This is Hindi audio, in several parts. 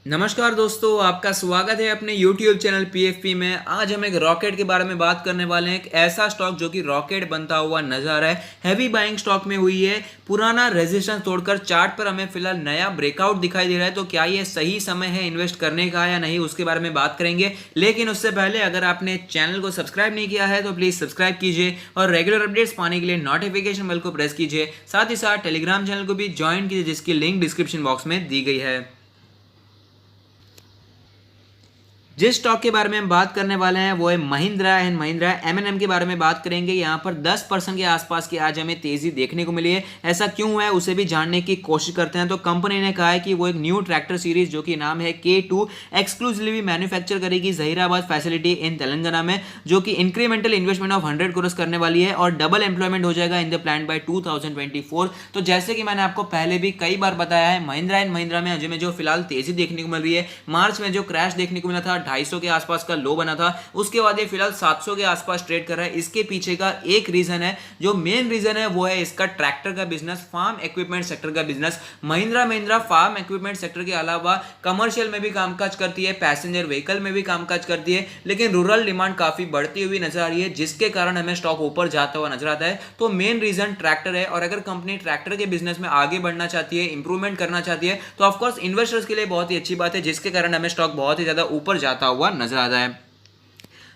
नमस्कार दोस्तों, आपका स्वागत है अपने YouTube चैनल PFP में। आज हम एक रॉकेट के बारे में बात करने वाले हैं। एक ऐसा स्टॉक जो कि रॉकेट बनता हुआ नजर आ रहा है, हैवी बाइंग स्टॉक में हुई है। पुराना रेजिस्टेंस तोड़कर चार्ट पर हमें फिलहाल नया ब्रेकआउट दिखाई दे रहा है। तो क्या ये सही समय है इन्वेस्ट करने का या नहीं, उसके बारे में बात करेंगे। लेकिन उससे पहले अगर आपने चैनल को सब्सक्राइब नहीं किया है तो प्लीज सब्सक्राइब कीजिए और रेगुलर अपडेट्स पाने के लिए नोटिफिकेशन बेल को प्रेस कीजिए। साथ ही साथ टेलीग्राम चैनल को भी ज्वाइन कीजिए, जिसकी लिंक डिस्क्रिप्शन बॉक्स में दी गई है। जिस स्टॉक के बारे में हम बात करने वाले हैं वो है महिंद्रा एंड महिंद्रा M&M के बारे में बात करेंगे। यहाँ पर 10% के आसपास की आज हमें तेजी देखने को मिली है। ऐसा क्यों हुआ है उसे भी जानने की कोशिश करते हैं। तो कंपनी ने कहा है कि वो एक न्यू ट्रैक्टर सीरीज जो कि नाम है K2 एक्सक्लूसिवली मैन्युफैक्चर करेगी जहीराबाद फैसिलिटी इन तेलंगाना में, जो कि इंक्रीमेंटल इन्वेस्टमेंट ऑफ 100 करोड़ करने वाली है और डबल एम्प्लॉयमेंट हो जाएगा इन द प्लान बाय 2024। तो जैसे कि मैंने आपको पहले भी कई बार बताया है, महिंद्रा एंड महिंद्रा में हमें जो फिलहाल तेजी देखने को मिल रही है, मार्च में जो क्रैश देखने को मिला था 250 के आसपास का लो बना था, उसके बाद ये फिलहाल 700 के आसपास ट्रेड कर रहा है। इसके पीछे का एक रीजन है, जो मेन रीजन है वो है इसका ट्रैक्टर का बिजनेस, फार्म इक्विपमेंट सेक्टर का business. Mahindra farm equipment sector के अलावा कमर्शियल में भी कामकाज करती है, पैसेंजर व्हीकल में भी कामकाज करती है, लेकिन रूरल डिमांड काफी बढ़ती हुई नजर आ रही है, जिसके कारण हमें स्टॉक ऊपर जाता हुआ नजर आता है। तो मेन रीजन ट्रैक्टर है और अगर कंपनी ट्रैक्टर के बिजनेस में आगे बढ़ना चाहती है, इंप्रूवमेंट करना चाहती है, तो ऑफकोर्स इन्वेस्टर्स के लिए बहुत ही अच्छी बात है, जिसके कारण हमें स्टॉक बहुत ही ज्यादा ऊपर जाता हुआ नजर आता है।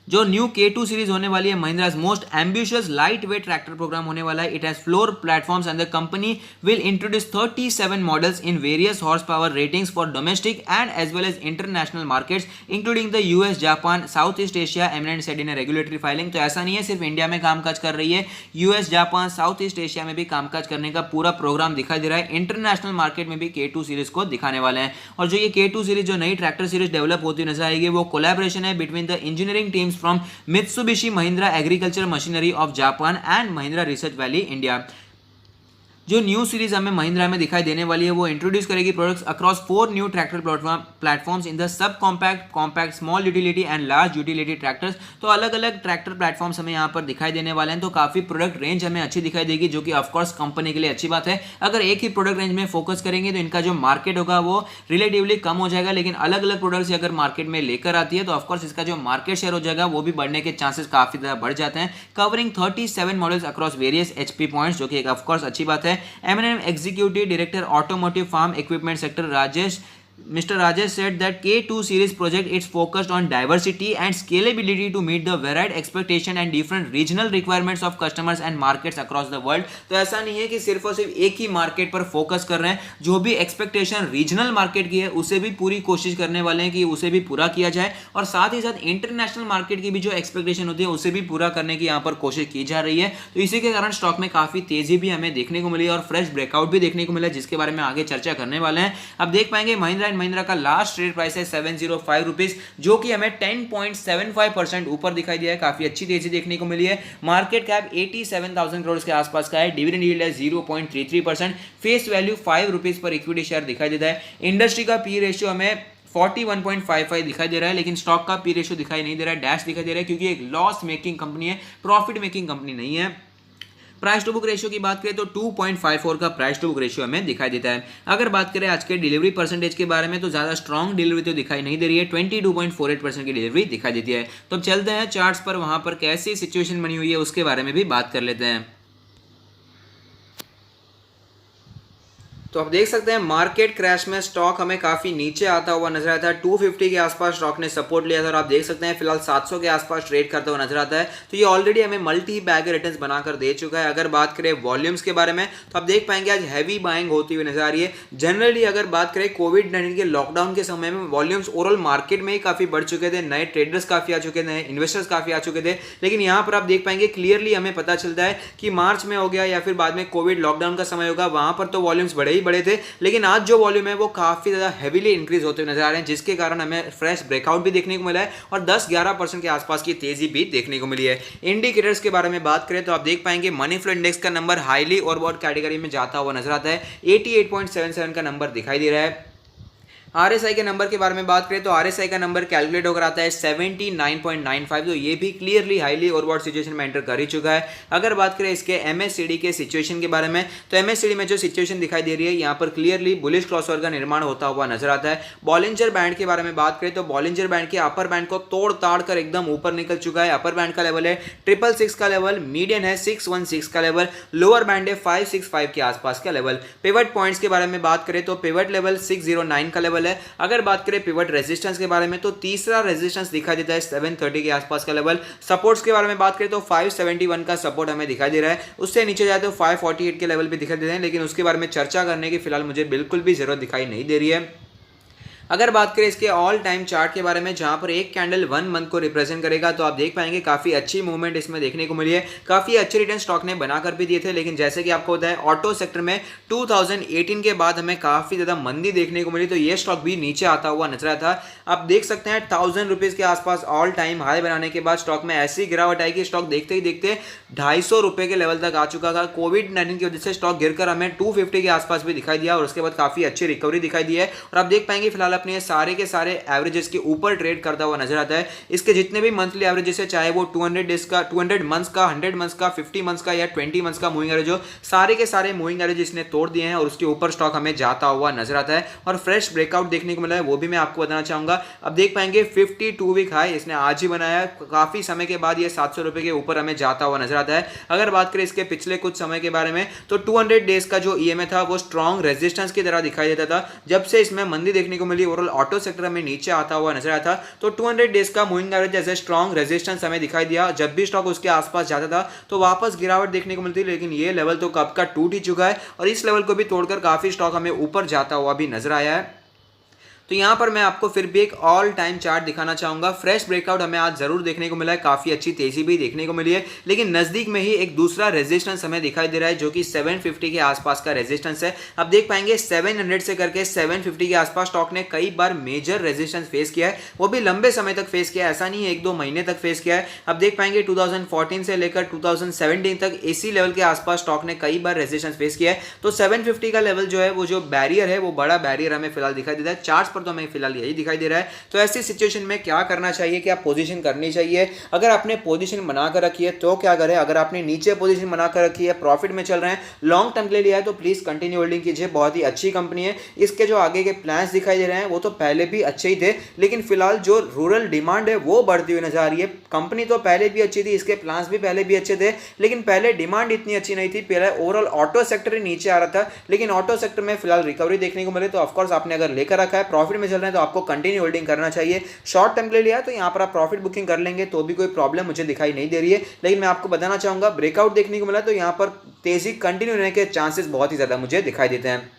जो न्यू K2 सीरीज होने वाली है, Mahindra's most ambitious lightweight tractor programme होने वाला है। It has four platforms and the company will introduce 37 models in various horsepower ratings for domestic and as well as international markets including the US, Japan, south east Asia, M and M said in regulatory filing. तो ऐसा नहीं है सिर्फ इंडिया में कामकाज कर रही है, US, Japan, south east Asia में भी कामकाज करने का पूरा प्रोग्राम दिखाई दे रहा है। इंटरनेशनल मार्केट में भी K2 सीरीज को दिखाने वाले हैं। और जो ये K2 सीरीज जो नई ट्रैक्टर सीरीज डेवलप होती नजर आएगी, वो कोलैबोरेशन है between the engineering teams from Mitsubishi Mahindra Agricultural Machinery of Japan and Mahindra Research Valley India। जो न्यू सीरीज हमें महिंद्रा में दिखाई देने वाली है, वो इंट्रोड्यूस करेगी products across 4 new tractor platforms in the sub compact, compact, small utility and large utility tractors. तो अलग अलग ट्रैक्टर प्लेटफॉर्म्स हमें यहाँ पर दिखाई देने वाले हैं। तो काफी प्रोडक्ट रेंज हमें अच्छी दिखाई देगी, जो कि ऑफकोर्स कंपनी के लिए अच्छी बात है। अगर एक ही प्रोडक्ट रेंज में फोकस करेंगे तो इनका जो मार्केट होगा वो रिलेटिवली कम हो जाएगा, लेकिन अलग अलग प्रोडक्ट्स अगर मार्केट में लेकर आती है तो ऑफकोर्स इसका जो मार्केट शेयर हो जाएगा वो भी बढ़ने के चांसेस काफी ज्यादा बढ़ जाते हैं। Covering 37 models across various HP points, जो कि एक ऑफकोर्स अच्छी बात है। M&M Executive Director Automotive Farm Equipment Sector Mr. Rajesh said that K2 series project is focused on diversity and scalability to meet the varied expectation and different regional requirements of customers and markets across the world। तो ऐसा नहीं है कि सिर्फ और सिर्फ एक ही मार्केट पर फोकस कर रहे हैं, जो भी एक्सपेक्टेशन रीजनल मार्केट की है उसे भी पूरी कोशिश करने वाले हैं कि उसे भी पूरा किया जाए, और साथ ही साथ इंटरनेशनल मार्केट की भी जो एक्सपेक्टेशन होती है उसे भी पूरा करने की यहाँ पर कोशिश की जा रही है। तो इसी के कारण स्टॉक में काफी तेजी भी हमें देखने को मिली और फ्रेश ब्रेकआउट भी देखने को मिला, जिसके बारे में आगे चर्चा करने वाले हैं। अब देख पाएंगे महिंद्रा का लास्ट ट्रेड प्राइस है 705 रुपीज, जो कि हमें 10.75% ऊपर दिखाई दिया है। काफी अच्छी तेजी देखने को मिली है। मार्केट कैप 87,000 करोड़ के आसपास का है। डिविडेंड यील्ड है 0.33%। Face value 5 rupees per equity share दिखाई देता है। इंडस्ट्री का पी रेशियो हमें 41.55 दिखाई दे रहा है, लेकिन स्टॉक का पी रेशियो दिखाई नहीं दे रहा है, डैश दिखाई दे रहा है, क्योंकि एक लॉस मेकिंग कंपनी है, प्रॉफिट मेकिंग कंपनी नहीं है। प्राइस टू बुक रेशियो की बात करें तो 2.54 का प्राइस टू बुक रेशियो हमें दिखाई देता है। अगर बात करें आज के डिलीवरी परसेंटेज के बारे में, तो ज्यादा स्ट्रॉन्ग डिलीवरी तो दिखाई नहीं दे रही है, 22.48% की डिलीवरी दिखाई देती है। तो अब चलते हैं चार्ट्स पर, वहां पर कैसी सिचुएशन बनी हुई है उसके बारे में भी बात कर लेते हैं। तो आप देख सकते हैं मार्केट क्रैश में स्टॉक हमें काफी नीचे आता हुआ नजर आता है। 250 के आसपास स्टॉक ने सपोर्ट लिया था और आप देख सकते हैं फिलहाल 700 के आसपास ट्रेड करता हुआ नजर आता है। तो ये ऑलरेडी हमें मल्टी बैग रिटर्न्स बनाकर दे चुका है। अगर बात करें वॉल्यूम्स के बारे में, तो आप देख पाएंगे आज हैवी बाइंग होती हुई नजर आ रही है। जनरली अगर बात करें कोविड-19 के लॉकडाउन के समय में वॉल्यूम्स ओवरऑल मार्केट में ही काफी बढ़ चुके थे, नए ट्रेडर्स काफी आ चुके थे, इन्वेस्टर्स काफी आ चुके थे, लेकिन यहाँ पर आप देख पाएंगे क्लियरली हमें पता चलता है कि मार्च में हो गया या फिर बाद में कोविड लॉकडाउन का समय होगा, वहां पर तो वॉल्यूम्स बड़े ही बड़े थे, लेकिन आज जो वॉल्यूम है वो काफी ज्यादा हेवीली इंक्रीज होते हुए नजर आ रहे हैं, जिसके कारण हमें फ्रेश ब्रेकआउट भी देखने को मिला है और 10-11% के आसपास की तेजी भी देखने को मिली है। इंडिकेटर्स के बारे में बात करें तो आप देख पाएंगे मनी फ्लो इंडेक्स का नंबर हाईली ओवरबॉट कैटेगरी में जाता हुआ नजर आता है। 88.77 का नंबर दिखाई दे रहा है। आरएसआई के नंबर के बारे में बात करें तो आरएसआई का नंबर कैलकुलेट होकर आता है 79.95, तो ये भी क्लियरली हाईली ओवरबॉट सिचुएशन में एंटर कर ही चुका है। अगर बात करें इसके एमएससीडी के सिचुएशन के बारे में तो एमएससीडी में जो सिचुएशन दिखाई दे रही है यहाँ पर क्लियरली बुलिश क्रॉसओवर का निर्माण होता हुआ नजर आता है। बॉलिंजर बैंड के बारे में बात करें तो बॉलिंजर बैंड के अपर बैंड को तोड़ ताड़ कर एकदम ऊपर निकल चुका है। अपर बैंड का लेवल है 666 का लेवल, मीडियन है 616 का लेवल, लोअर बैंड है 565 के आसपास का लेवल। पिवट पॉइंट्स के बारे में बात करें तो पिवट लेवल 609 का लेवल है। अगर बात करें पिवट रेजिस्टेंस के बारे में तो तीसरा रेजिस्टेंस दिखाई देता है 730 के आसपास का लेवल। सपोर्ट्स के बारे में बात करें तो 571 का सपोर्ट हमें दिखाई दे रहा है, उससे नीचे जाए तो 548 के लेवल भी दिखाई दे रहे हैं, लेकिन उसके बारे में चर्चा करने की फिलहाल मुझे बिल्कुल भी जरूरत दिखाई नहीं दे रही है। अगर बात करें इसके ऑल टाइम चार्ट के बारे में जहां पर एक कैंडल 1 मंथ को रिप्रेजेंट करेगा तो आप देख पाएंगे काफी अच्छी मूवमेंट इसमें देखने को मिली है। काफी अच्छे रिटर्न स्टॉक ने बनाकर भी दिए थे, लेकिन जैसे कि आपको होता है ऑटो सेक्टर में 2018 के बाद हमें काफी ज्यादा मंदी देखने को मिली, तो ये स्टॉक भी नीचे आता हुआ नजर आया था। आप देख सकते हैं 1000 रुपीज के आसपास ऑल टाइम हाई बनाने के बाद स्टॉक में ऐसी गिरावट आई कि स्टॉक देखते ही देखते 250 रुपए के लेवल तक आ चुका था। कोविड-19 की वजह से स्टॉक गिरकर हमें 250 के आसपास भी दिखाई दिया और उसके बाद काफी अच्छी रिकवरी दिखाई दी है। और आप देख पाएंगे फिलहाल अपने सारे के सारे एवरेजेस के ऊपर ट्रेड करता हुआ नजर आता है। इसके जितने भी मंथली एवरेजेस है, चाहे वो 200 डेज का, 200 मंथ्स का, 100 मंथ्स का, 50 मंथ्स का या 20 मंथ्स का मूविंग एवरेज हो, सारे के सारे मूविंग एवरेज इसने तोड़ दिए हैं और उसके ऊपर स्टॉक हमें जाता हुआ नजर आता है और फ्रेश ब्रेकआउट देखने को मिला है, वो भी मैं आपको बताना चाहूंगा। अब देख पाएंगे 52 वीक हाई इसने आज ही बनाया, काफी समय के बाद ये 700 रुपए के ऊपर हमें जाता हुआ नजर आता है। अगर बात करें इसके पिछले कुछ समय के बारे में तो 200 डेज का जो ईएमए था वो स्ट्रॉन्ग रेजिस्टेंस की तरह दिखाई देता था। जब से इसमें मंदी देखने को मिली, ओवरऑल ऑटो सेक्टर में नीचे आता हुआ नजर आया था, तो 200 डेज का मूविंग एवरेज जैसे स्ट्रॉन्ग रेजिस्टेंस हमें दिखाई दिया। जब भी स्टॉक उसके आसपास जाता था तो वापस गिरावट देखने को मिलती, लेकिन ये लेवल तो कब का टूट ही चुका है और इस लेवल को भी तोड़कर काफी स्टॉक हमें ऊपर जाता हुआ भी नजर आया है। तो यहां पर मैं आपको फिर भी एक ऑल टाइम चार्ट दिखाना चाहूंगा। फ्रेश ब्रेकआउट हमें आज जरूर देखने को मिला है, काफी अच्छी तेजी भी देखने को मिली है, लेकिन नजदीक में ही एक दूसरा रेजिस्टेंस हमें दिखाई दे रहा है जो कि 750 के आसपास का रेजिस्टेंस है। आप देख पाएंगे 700 से करके 750 के आसपास स्टॉक ने कई बार मेजर रेजिस्टेंस फेस किया है, वो भी लंबे समय तक फेस किया है, ऐसा नहीं है 1-2 महीने तक फेस किया है। आप देख पाएंगे 2014 से लेकर 2017 तक इसी लेवल के आसपास स्टॉक ने कई बार रेजिस्टेंस फेस किया है। तो 750 का लेवल जो है, वो जो बैरियर है, वो बड़ा बैरियर हमें फिलहाल दिखाई देता है। चार्ट्स पर तो हमें फिलहाल यही दिखाई दे रहा है। तो ऐसी सिचुएशन में क्या करना चाहिए कि आप पोजीशन करनी चाहिए। अगर आपने पोजीशन बनाकर रखी है तो क्या करें, अगर आपने नीचे पोजीशन बनाकर रखी है, प्रॉफिट में चल रहे हैं, लॉन्ग टर्म के लिए लिया है, तो प्लीज कंटिन्यू होल्डिंग कीजिए। बहुत ही अच्छी कंपनी है। इसके जो आगे के प्लान्स दिखाई दे रहे हैं वो तो पहले भी अच्छे ही थे, लेकिन फिलहाल जो रूरल डिमांड है वो बढ़ती हुई नजर आ रही है। कंपनी तो पहले भी अच्छी थी, इसके प्लान्स भी पहले भी अच्छे थे, लेकिन पहले डिमांड इतनी अच्छी नहीं थी। पहले ओवरऑल ऑटो सेक्टर ही नीचे आ रहा था, लेकिन ऑटो सेक्टर में फिलहाल रिकवरी देखने को मिले। तो ऑफकोर्स आपने अगर लेकर रखा है, प्रॉफिट में चल रहे हैं, तो आपको कंटिन्यू होल्डिंग करना चाहिए। शॉर्ट टर्म के लिए लिया है तो यहां पर आप प्रॉफिट बुकिंग कर लेंगे तो भी कोई प्रॉब्लम मुझे दिखाई नहीं दे रही है, लेकिन मैं आपको बताना चाहूंगा ब्रेकआउट देखने को मिला तो यहां पर तेजी कंटिन्यू रहने के चांसेस बहुत ही ज्यादा मुझे दिखाई देते हैं।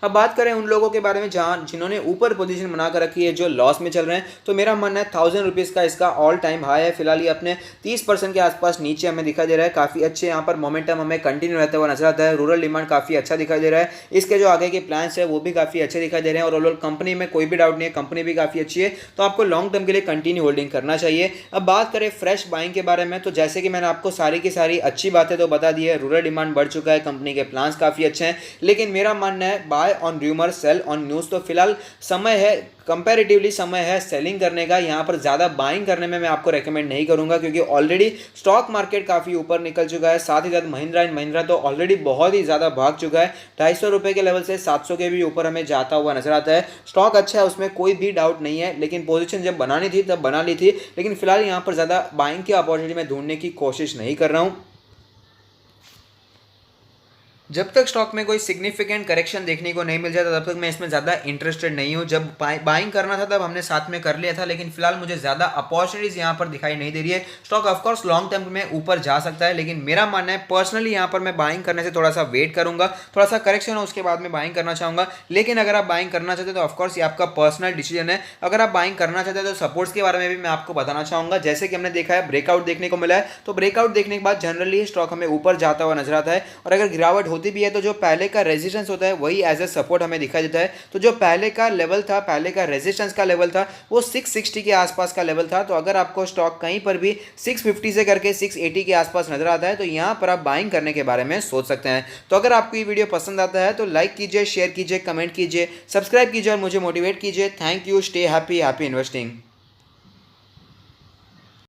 अब बात करें उन लोगों के बारे में जिन्होंने ऊपर पोजीशन बनाकर रखी है, जो लॉस में चल रहे हैं, तो मेरा मानना है 1000 रुपीज़ का इसका ऑल टाइम हाई है। फिलहाल ये अपने 30% के आसपास नीचे हमें दिखाई दे रहा है। काफ़ी अच्छे यहाँ पर मोमेंटम हमें कंटिन्यू रहता हुआ नजर आता है। रूरल डिमांड काफ़ी अच्छा दिखाई दे रहा है। इसके जो आगे के प्लान्स है वो भी काफ़ी अच्छे दिखाई दे रहे हैं और ओवरऑल कंपनी में कोई भी डाउट नहीं है, कंपनी भी काफ़ी अच्छी है। तो आपको लॉन्ग टर्म के लिए कंटिन्यू होल्डिंग करना चाहिए। अब बात करें फ्रेश बाइंग के बारे में, तो जैसे कि मैंने आपको सारी की सारी अच्छी बातें तो बता दी है। रूरल डिमांड बढ़ चुका है, कंपनी के प्लान्स काफ़ी अच्छे हैं, लेकिन मेरा मानना है buy on rumour sell on news. तो फिलहाल समय है, कंपैरेटिवली समय है सेलिंग करने का। यहाँ पर ज़्यादा बाइंग करने में मैं आपको रेकमेंड नहीं करूँगा, क्योंकि ऑलरेडी स्टॉक मार्केट काफ़ी ऊपर निकल चुका है। साथ ही साथ महिंद्रा एंड महिंद्रा तो ऑलरेडी बहुत ही ज़्यादा भाग चुका है। 250 रुपये के लेवल से 700 के भी ऊपर हमें जाता हुआ नजर आता है। स्टॉक अच्छा है, उसमें कोई भी डाउट नहीं है, लेकिन पोजीशन जब बनानी थी तब बना ली थी, लेकिन फिलहाल यहाँ पर ज़्यादा बाइंग की अपॉर्चुनिटी में ढूंढने की कोशिश नहीं कर रहा हूँ। जब तक स्टॉक में कोई सिग्निफिकेंट करेक्शन देखने को नहीं मिल जाता तब तक मैं इसमें ज़्यादा इंटरेस्टेड नहीं हूँ। जब बाइंग करना था तब हमने साथ में कर लिया था, लेकिन फिलहाल मुझे ज़्यादा अपॉर्चुनिटीज़ यहाँ पर दिखाई नहीं दे रही है। स्टॉक ऑफकोर्स लॉन्ग टर्म में ऊपर जा सकता है, लेकिन मेरा मानना है पर्सनली यहाँ पर मैं बाइंग करने से थोड़ा सा वेट करूँगा, थोड़ा सा करेक्शन हो उसके बाद में बाइंग करना चाहूँगा। लेकिन अगर आप बाइंग करना चाहते हैं तो ऑफकोर्स ये आपका पर्सनल डिसीजन है। अगर आप बाइंग करना चाहते हैं तो सपोर्ट्स के बारे में भी मैं आपको बताना चाहूँगा। जैसे कि हमने देखा है ब्रेकआउट देखने को मिला है, तो ब्रेकआउट देखने के बाद जनरली स्टॉक हमें ऊपर जाता हुआ नजर आता है, और अगर गिरावट होती होती भी है तो जो पहले का रेजिस्टेंस होता है वही एज ए सपोर्ट हमें दिखाई देता है। तो जो पहले का लेवल था, पहले का रेजिस्टेंस का लेवल था वो 660 के आसपास का लेवल था। तो अगर आपको स्टॉक कहीं पर भी 650 से करके 680 के आसपास नजर आता है तो यहाँ पर आप बाइंग करने के बारे में सोच सकते हैं। तो अगर आपको ये वीडियो पसंद आता है तो लाइक कीजिए, शेयर कीजिए, कमेंट कीजिए, सब्सक्राइब कीजिए और मुझे मोटिवेट कीजिए। Thank you, stay happy, happy investing.